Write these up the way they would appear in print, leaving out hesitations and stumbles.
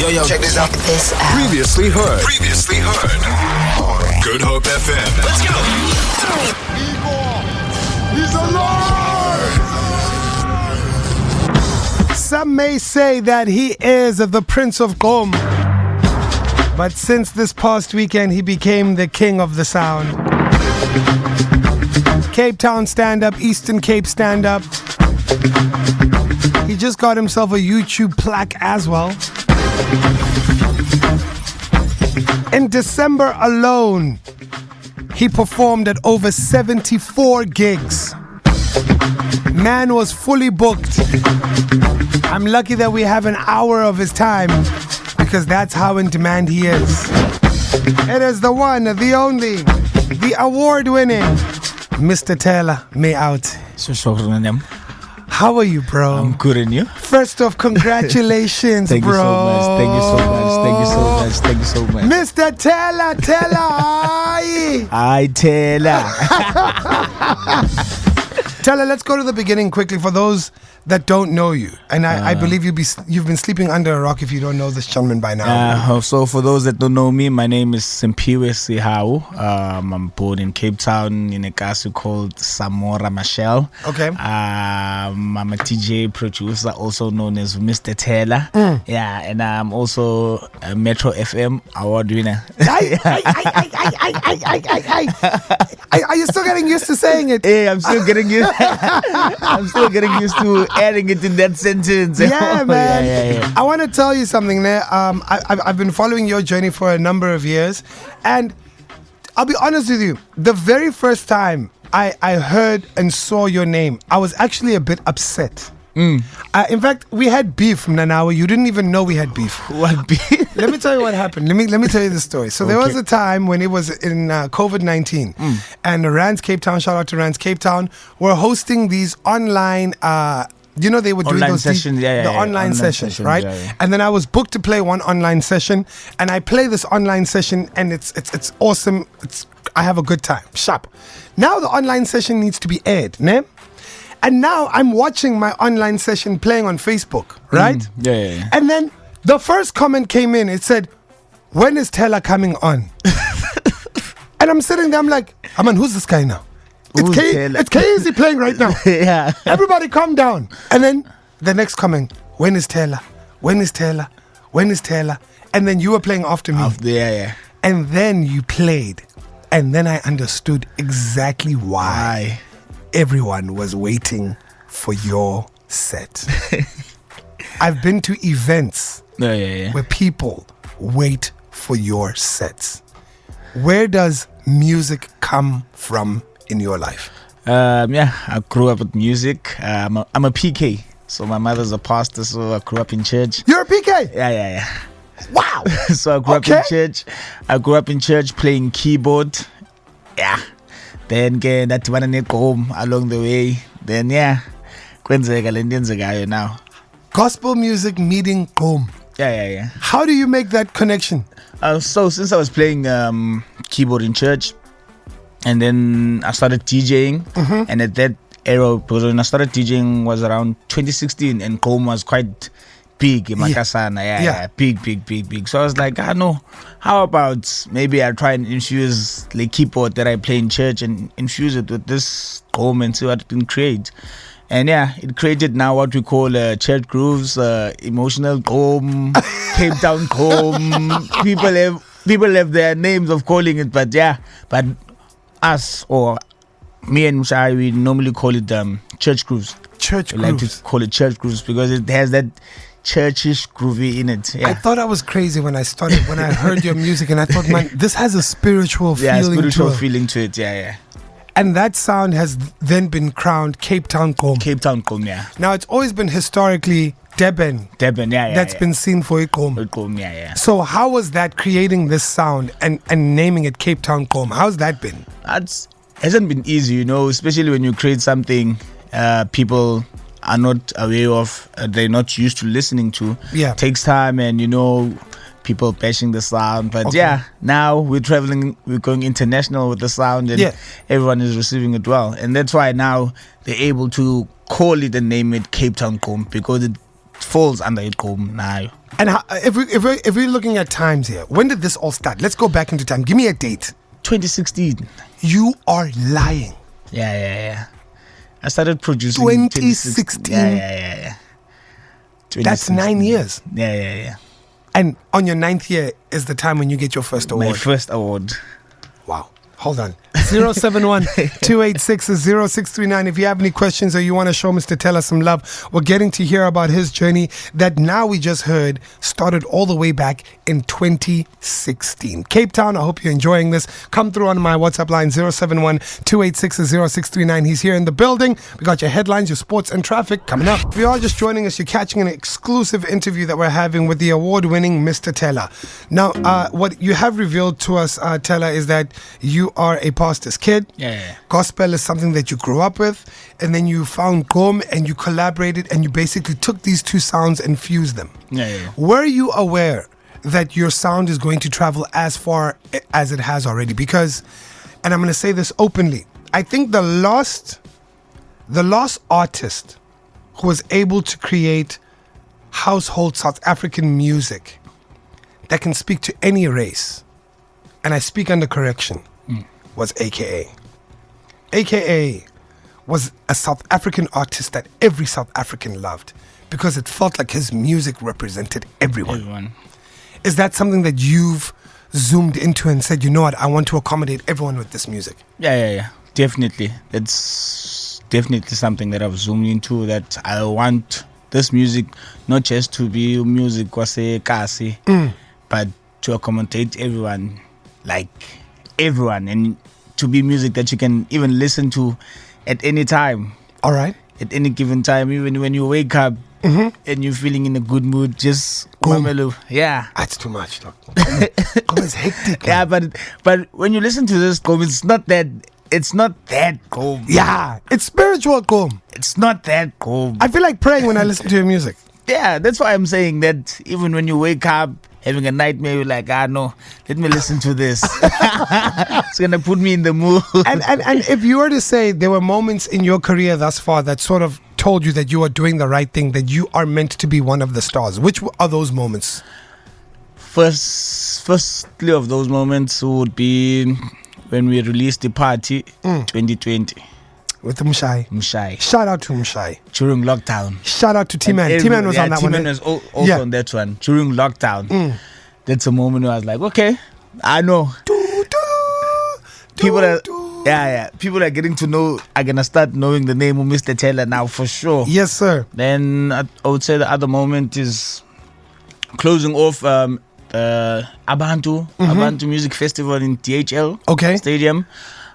Yo, check this out. This out. Previously heard. Good Hope FM. Let's go. He's alive! Some may say that he is the Prince of Gqom. But since this past weekend, he became the king of the sound. Cape Town stand-up, Eastern Cape stand-up. He just got himself a YouTube plaque as well. In December alone, he performed at over 74 gigs. Man was fully booked. I'm lucky that we have an hour of his time because that's how in demand he is. It is the one, the only, the award-winning Mr. THELA May Out. How are you, bro? I'm good, and you? First off, congratulations, Thank bro. you so much. Thank you so much. Mr. THELA. I THELA. THELA, let's go to the beginning quickly for those that don't know you. And I believe you've been sleeping under a rock if you don't know this gentleman by now. So for those that don't know me, my name is Simpiwe Sihau. I'm born in Cape Town in a castle called Samora Machel. Okay. I'm a TJ producer, also known as Mr. THELA. Yeah, and I'm also a Metro FM award winner. Are you still getting used to saying it? Hey, I'm still getting used. I'm still getting used to adding it in that sentence. Yeah, man. Yeah. I want to tell you something there. I've been following your journey for a number of years, and I'll be honest with you. The very first time I heard and saw your name, I was actually a bit upset. In fact, we had beef, Nanawa. You didn't even know we had beef. What beef? Let me tell you what happened. Let me tell you the story. So there was a time when it was in COVID-19, and Rand's Cape Town, shout out to Rand's Cape Town, were hosting these online. They were doing online those sessions, online sessions, right? Yeah. And then I was booked to play one online session, and I play this online session, and it's awesome. I have a good time. Sharp. Now the online session needs to be aired, ne? And now I'm watching my online session playing on Facebook, right? Yeah. And then the first comment came in. It said, "When is THELA coming on?" And I'm sitting there. I'm like, who's this guy now? It's Kyeezi playing right now. Yeah. Everybody calm down. And then the next comment, when is THELA? When is THELA? When is THELA? And then you were playing after me. Yeah. And then you played. And then I understood exactly why everyone was waiting for your set. I've been to events where people wait for your sets. Where does music come from in your life? I grew up with music. I'm a PK. So my mother's a pastor, so I grew up in church. You're a PK? Yeah. Wow. So I grew up in church. I grew up in church playing keyboard. Yeah. Then that one home along the way. Then now. Gospel music meeting Gqom. Yeah. How do you make that connection? So since I was playing keyboard in church, and then I started DJing, and at that era, because when I started DJing was around 2016, and Gqom was quite big in Makasana. Yeah. Big. So I was like, how about maybe I try and infuse the keyboard that I play in church and infuse it with this Gqom and see what it can create. And it created now what we call church grooves, emotional Gqom, Cape Town Gqom. People have their names of calling it, but us or me and Mushai, we normally call it church grooves. Church we grooves. like to call it church grooves because it has that churchish groovy in it. I thought I was crazy when I heard your music, and I thought, man, this has a spiritual feeling to it. Yeah. And that sound has then been crowned Cape Town Gqom. Cape Town Gqom, yeah. Now, it's always been historically Durban. That's been seen for Gqom. Gqom, yeah. So how was that creating this sound and naming it Cape Town Gqom? How's that been? It hasn't been easy, especially when you create something people are not aware of, they're not used to listening to. Yeah. It takes time and, people bashing the sound. But now we're traveling, we're going international with the sound, and everyone is receiving it well. And that's why now they're able to call it and name it Cape Town Gqom, because falls under Gqom now. And if we're looking at times here, when did this all start? Let's go back into time. Give me a date. 2016. You are lying. Yeah. I started producing 2016. Yeah. That's 9 years. Yeah. And on your 9th year is the time when you get your first award. My first award. Wow. Hold on. 071-286-0639. If you have any questions or you want to show Mr. Thela some love, we're getting to hear about his journey that now we just heard started all the way back in 2016. Cape Town, I hope you're enjoying this. Come through on my WhatsApp line 071-286-0639. He's here in the building. We got your headlines, your sports and traffic coming up. If you are just joining us, you're catching an exclusive interview that we're having with the award-winning Mr. Thela. Now, what you have revealed to us, Thela, is that you are a pastor's kid. Yeah. Gospel is something that you grew up with, and then you found Gqom and you collaborated and you basically took these two sounds and fused them. Yeah. Were you aware that your sound is going to travel as far as it has already? Because, and I'm going to say this openly, I think the lost artist who was able to create household South African music that can speak to any race, and I speak under correction, was AKA. AKA was a South African artist that every South African loved because it felt like his music represented everyone. Is that something that you've zoomed into and said, you know what, I want to accommodate everyone with this music? Yeah. Definitely. It's definitely something that I've zoomed into, that I want this music not just to be music Kasi, but to accommodate everyone, like everyone, and to be music that you can even listen to at any time. All right. At any given time, even when you wake up and you're feeling in a good mood, just Mamelu. Yeah. That's too much, dog. It's hectic. Yeah, but when you listen to this Gqom, it's not that Gqom. Yeah, it's spiritual Gqom. It's not that Gqom. I feel like praying when I listen to your music. Yeah, that's why I'm saying that even when you wake up having a nightmare, you're like, no, let me listen to this. It's gonna put me in the mood. And if you were to say there were moments in your career thus far that sort of told you that you are doing the right thing, that you are meant to be one of the stars, which are those moments? Firstly of those moments would be when we released the party 2020. With Mshai. Shout out to Mshai. During lockdown. Shout out to T-Man. T-Man was on that one. T-Man was also on that one. During lockdown. That's a moment where I was like, okay, I know. People are getting to know, are going to start knowing the name of Mr. Thela now for sure. Yes, sir. Then I would say the other moment is closing off Abantu Music Festival in DHL Stadium.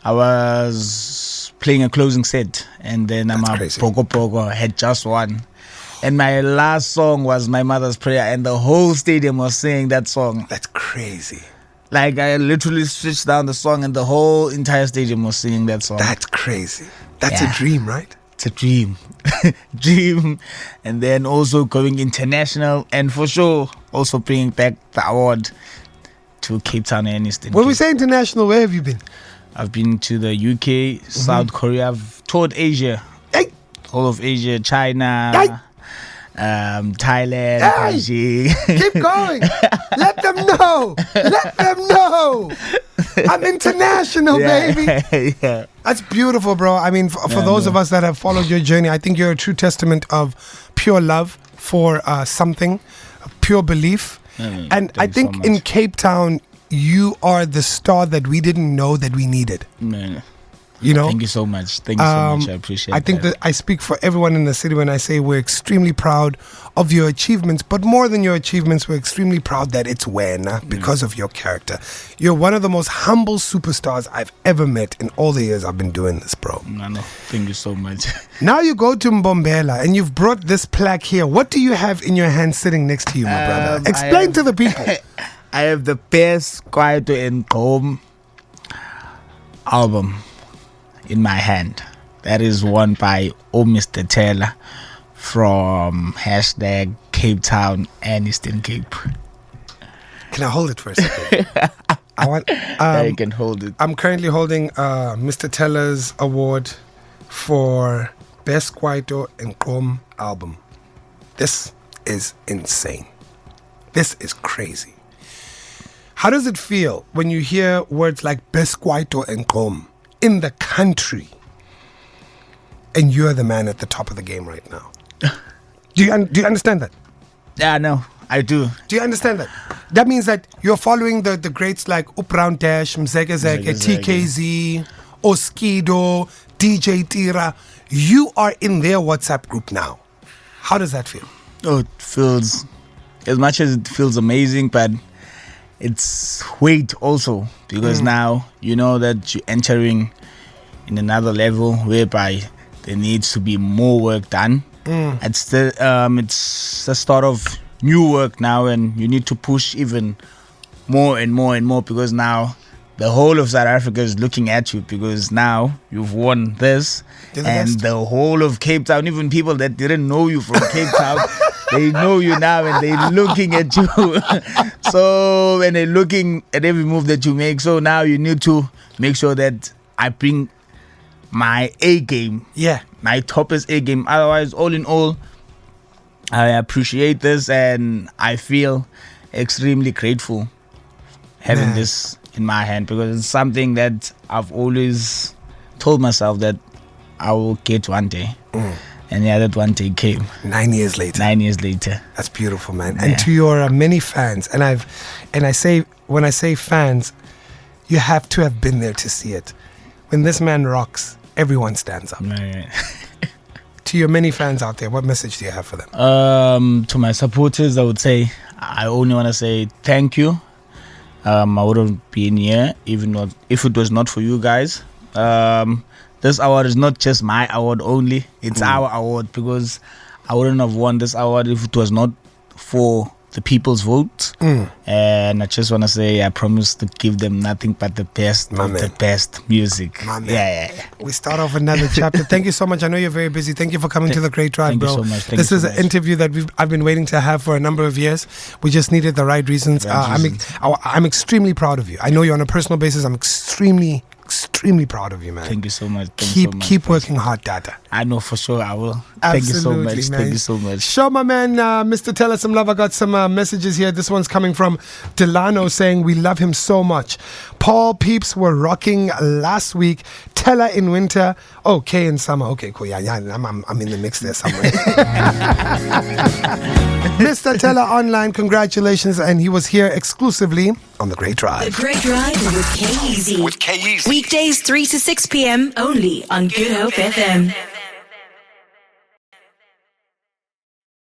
I was playing a closing set, and then Pogo had just won. And my last song was My Mother's Prayer, and the whole stadium was singing that song. That's crazy. Like, I literally switched down the song, and the whole entire stadium was singing that song. That's crazy. That's a dream, right? It's a dream. Dream. And then also going international, and for sure also bringing back the award to Cape Town and Eastern. When we say international, where have you been? I've been to the UK, South Korea. I've toured Asia. Hey. All of Asia, China, Thailand, Beijing. Keep going. Let them know. Let them know. I'm international, baby. Yeah. That's beautiful, bro. I mean, for those of us that have followed your journey, I think you're a true testament of pure love for something, pure belief. And I think in Cape Town, you are the star that we didn't know that we needed. Man. You know? Thank you so much. Thank you so much. I appreciate it. I think that I speak for everyone in the city when I say we're extremely proud of your achievements, but more than your achievements, we're extremely proud that it's Wena because of your character. You're one of the most humble superstars I've ever met in all the years I've been doing this, bro. No. Thank you so much. Now you go to Mbombela and you've brought this plaque here. What do you have in your hand sitting next to you, my brother? Explain to the people. I have the best Kwaito and Gqom album in my hand. That is won by Mr. Thela from #Cape Town and Eastern Cape. Can I hold it for a second? I want. You can hold it. I'm currently holding Mr. Thela's award for Best Kwaito and Gqom album. This is insane. This is crazy. How does it feel when you hear words like Besquaito and Kom in the country and you're the man at the top of the game right now? Do you understand that? Yeah, no, I do. Do you understand that? That means that you're following the greats like Upround Dash, Mzeke Zeke, Kyeezi, Oskido, DJ Tira. You are in their WhatsApp group now. How does that feel? Oh, it feels, as much as it feels amazing, but it's weight also, because now you know that you're entering in another level whereby there needs to be more work done. It's the start of new work now, and you need to push even more and more and more, because now the whole of South Africa is looking at you, because now you've won this, and the whole of Cape Town, even people that didn't know you from Cape Town, they know you now and they're looking at you. So when they're looking at every move that you make, so now you need to make sure that I bring my A game. Yeah. My toppest A game. Otherwise, all in all, I appreciate this and I feel extremely grateful having this in my hand, because it's something that I've always told myself that I will get one day. And yeah, that one day came. 9 years later. 9 years later. That's beautiful, man. And to your many fans, and I say, when I say fans, you have to have been there to see it. When this man rocks, everyone stands up. To your many fans out there, what message do you have for them? To my supporters, I would say, I only want to say thank you. I wouldn't be in here if it was not for you guys. This award is not just my award only, it's our award, because I wouldn't have won this award if it was not for the people's vote. And I just want to say, I promise to give them nothing but the best the best music. Yeah. We start off another chapter. Thank you so much. I know you're very busy. Thank you for coming to the Great Drive, bro. Thank you so much. This is an interview that I've been waiting to have for a number of years. We just needed the right reasons. I'm extremely proud of you. I know you on a personal basis. I'm extremely proud of you, man. Thank you so much. Keep working hard, Dada. I know for sure I will. Absolutely, thank you so much. Man. Thank you so much. Show my man, Mr. Thela, some love. I got some messages here. This one's coming from Delano saying we love him so much. Paul Peeps were rocking last week. Thela in winter. Okay, in summer. Okay, cool. Yeah, I'm in the mix there somewhere. Mr. Thela online, congratulations. And he was here exclusively on The Great Drive. The Great Drive with Kyeezi. With Kyeezi. Weekdays 3 to 6 p.m. only on Good Hope FM.